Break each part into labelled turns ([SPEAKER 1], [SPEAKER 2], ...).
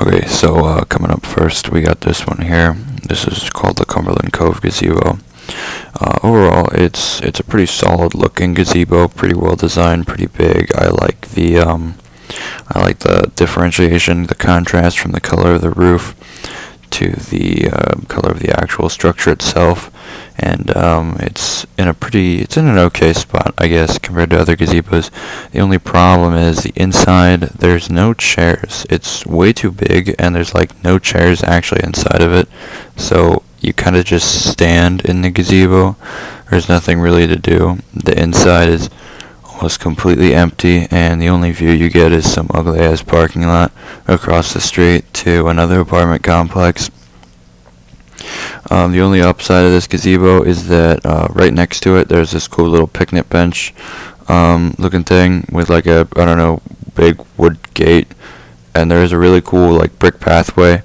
[SPEAKER 1] Okay, so coming up first, we got this one here. This is called the Cumberland Cove gazebo. Overall, it's a pretty solid looking gazebo, pretty well designed, pretty big. I like the differentiation, the contrast from the color of the roof to the color of the actual structure itself, and it's in an okay spot, I guess, compared to other gazebos. The only problem is the inside. There's no chairs. It's way too big, and there's like no chairs actually inside of it, so you kind of just stand in the gazebo. There's nothing really to do. The inside is almost completely empty, and the only view you get is some ugly ass parking lot across the street to another apartment complex. The only upside of this gazebo is that right next to it there's this cool little picnic bench looking thing with like a, I don't know, big wood gate, and there is a really cool like brick pathway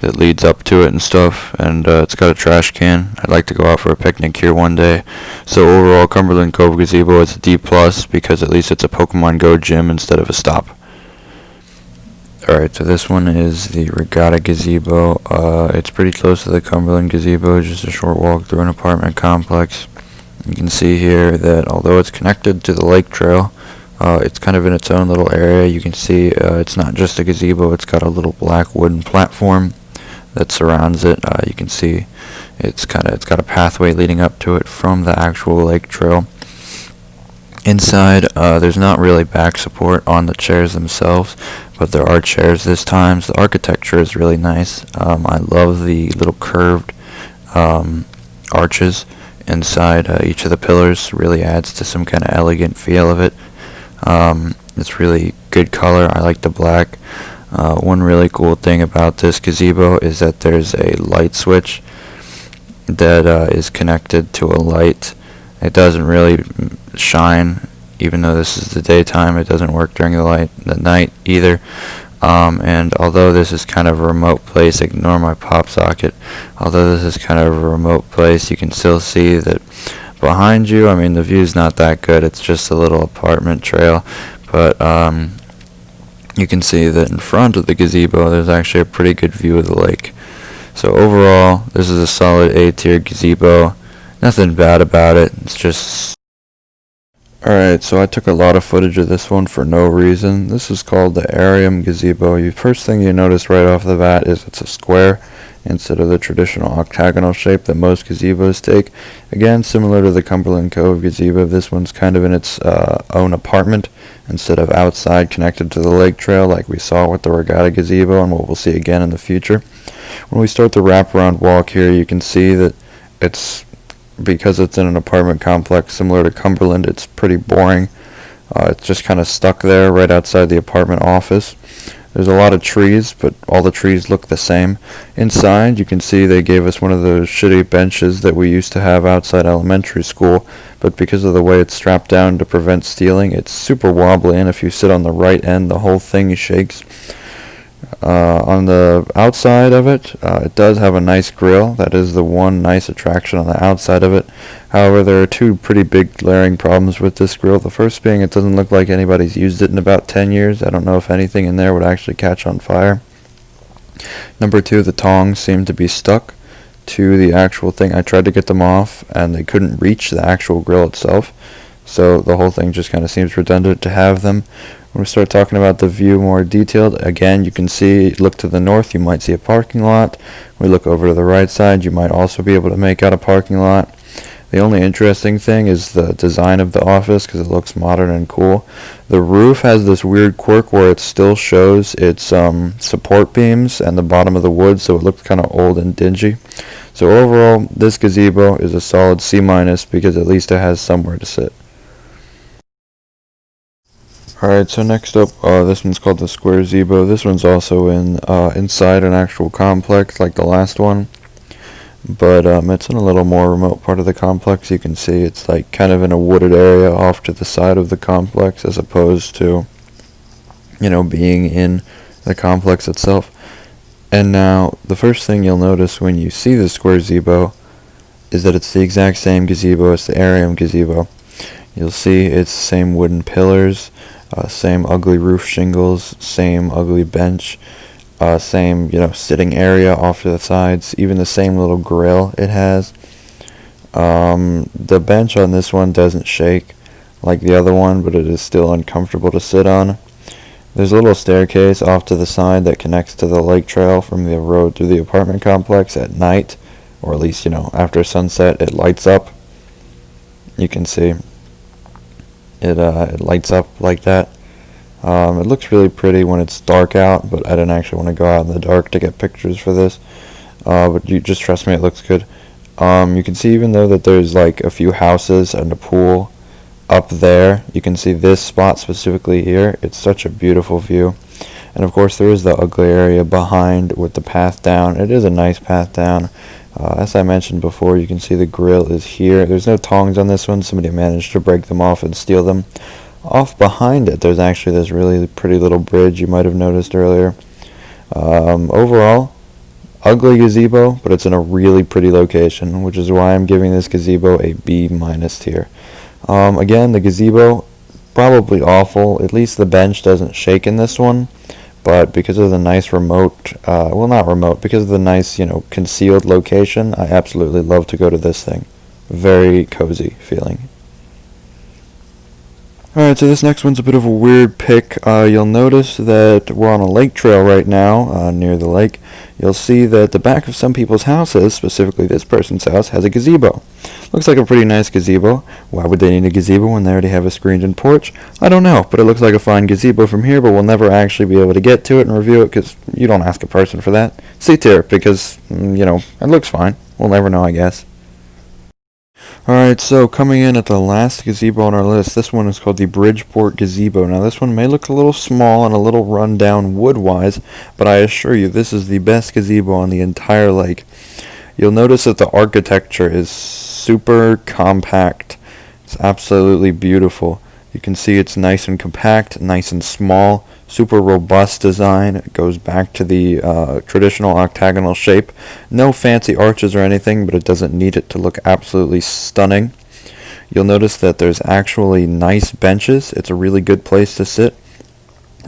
[SPEAKER 1] that leads up to it and stuff, and it's got a trash can. I'd like to go out for a picnic here one day. So overall, Cumberland Cove gazebo is a D+, because at least it's a Pokemon Go gym instead of a stop. Alright, so this one is the Regatta gazebo. It's pretty close to the Cumberland gazebo, just a short walk through an apartment complex. You can see here that although it's connected to the lake trail, it's kind of in its own little area. You can see it's not just a gazebo, it's got a little black wooden platform that surrounds it. You can see it's got a pathway leading up to it from the actual lake trail. Inside, there's not really back support on the chairs themselves, but there are chairs this time, so the architecture is really nice. I love the little curved arches inside each of the pillars. Really adds to some kind of elegant feel of it. It's really good color. I like the black. One really cool thing about this gazebo is that there's a light switch that is connected to a light. It doesn't really shine, even though this is the daytime. It doesn't work during the night either. And although this is kind of a remote place, ignore my pop socket. Although this is kind of a remote place, you can still see that behind you, I mean, the view's not that good. It's just a little apartment trail, but you can see that in front of the gazebo, there's actually a pretty good view of the lake. So overall, this is a solid A-tier gazebo. Nothing bad about it. It's just... Alright, so I took a lot of footage of this one for no reason. This is called the Arium gazebo. First thing you notice right off the bat is it's a square instead of the traditional octagonal shape that most gazebos take. Again, similar to the Cumberland Cove gazebo, this one's kind of in its own apartment instead of outside connected to the lake trail like we saw with the Regatta gazebo and what we'll see again in the future. When we start the wraparound walk here, you can see that because it's in an apartment complex similar to Cumberland, it's pretty boring. It's just kind of stuck there right outside the apartment office. There's a lot of trees, but all the trees look the same. Inside, you can see they gave us one of those shitty benches that we used to have outside elementary school, but because of the way it's strapped down to prevent stealing, it's super wobbly, and if you sit on the right end, the whole thing shakes. On the outside of it, it does have a nice grill. That is the one nice attraction on the outside of it. However, there are two pretty big glaring problems with this grill. The first being it doesn't look like anybody's used it in about 10 years. I don't know if anything in there would actually catch on fire. Number two, the tongs seem to be stuck to the actual thing. I tried to get them off, and they couldn't reach the actual grill itself. So the whole thing just kind of seems redundant to have them. When we start talking about the view more detailed, again, you can see, look to the north, you might see a parking lot. We look over to the right side, you might also be able to make out a parking lot. The only interesting thing is the design of the office, because it looks modern and cool. The roof has this weird quirk where it still shows its support beams and the bottom of the wood, so it looks kind of old and dingy. So overall, this gazebo is a solid C- because at least it has somewhere to sit. Alright, so next up, this one's called the Square Zebo. This one's also inside an actual complex like the last one, but it's in a little more remote part of the complex. You can see it's like kind of in a wooded area off to the side of the complex as opposed to, being in the complex itself. And now, the first thing you'll notice when you see the Square Zebo is that it's the exact same gazebo as the Arium gazebo. You'll see it's the same wooden pillars, same ugly roof shingles, same ugly bench. Same, sitting area off to the sides. Even the same little grill it has. The bench on this one doesn't shake like the other one, but it is still uncomfortable to sit on. There's a little staircase off to the side that connects to the lake trail from the road through the apartment complex at night, or at least, after sunset it lights up. You can see it lights up like that. It looks really pretty when it's dark out, but I didn't actually want to go out in the dark to get pictures for this. But you just trust me, it looks good. You can see, even though that there's like a few houses and a pool up there, you can see this spot specifically here. It's such a beautiful view. And of course there is the ugly area behind with the path down. It is a nice path down. As I mentioned before, you can see the grill is here. There's no tongs on this one. Somebody managed to break them off and steal them. Off behind it, there's actually this really pretty little bridge you might have noticed earlier. Overall, ugly gazebo, but it's in a really pretty location, which is why I'm giving this gazebo a B- tier. Again, the gazebo, probably awful. At least the bench doesn't shake in this one. But because of the nice remote, well, not remote, because of the nice, concealed location, I absolutely love to go to this thing. Very cozy feeling. Alright, so this next one's a bit of a weird pick. You'll notice that we're on a lake trail right now, near the lake. You'll see that the back of some people's houses, specifically this person's house, has a gazebo. Looks like a pretty nice gazebo. Why would they need a gazebo when they already have a screened-in porch? I don't know, but it looks like a fine gazebo from here, but we'll never actually be able to get to it and review it, because you don't ask a person for that. C tier, because, it looks fine. We'll never know, I guess. Alright, so coming in at the last gazebo on our list, this one is called the Bridgeport Gazebo. Now this one may look a little small and a little run down wood-wise, but I assure you this is the best gazebo on the entire lake. You'll notice that the architecture is super compact. It's absolutely beautiful. You can see it's nice and compact, nice and small, super robust design. It goes back to the traditional octagonal shape. No fancy arches or anything, but it doesn't need it to look absolutely stunning. You'll notice that there's actually nice benches. It's a really good place to sit.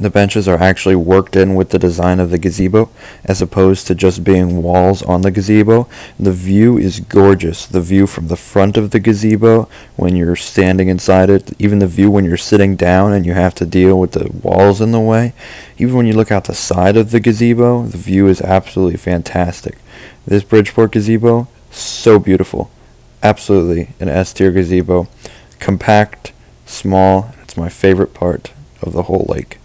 [SPEAKER 1] The benches are actually worked in with the design of the gazebo, as opposed to just being walls on the gazebo. The view is gorgeous. The view from the front of the gazebo when you're standing inside it, even the view when you're sitting down and you have to deal with the walls in the way. Even when you look out the side of the gazebo, the view is absolutely fantastic. This Bridgeport gazebo, so beautiful. Absolutely an S-tier gazebo. Compact, small, it's my favorite part of the whole lake.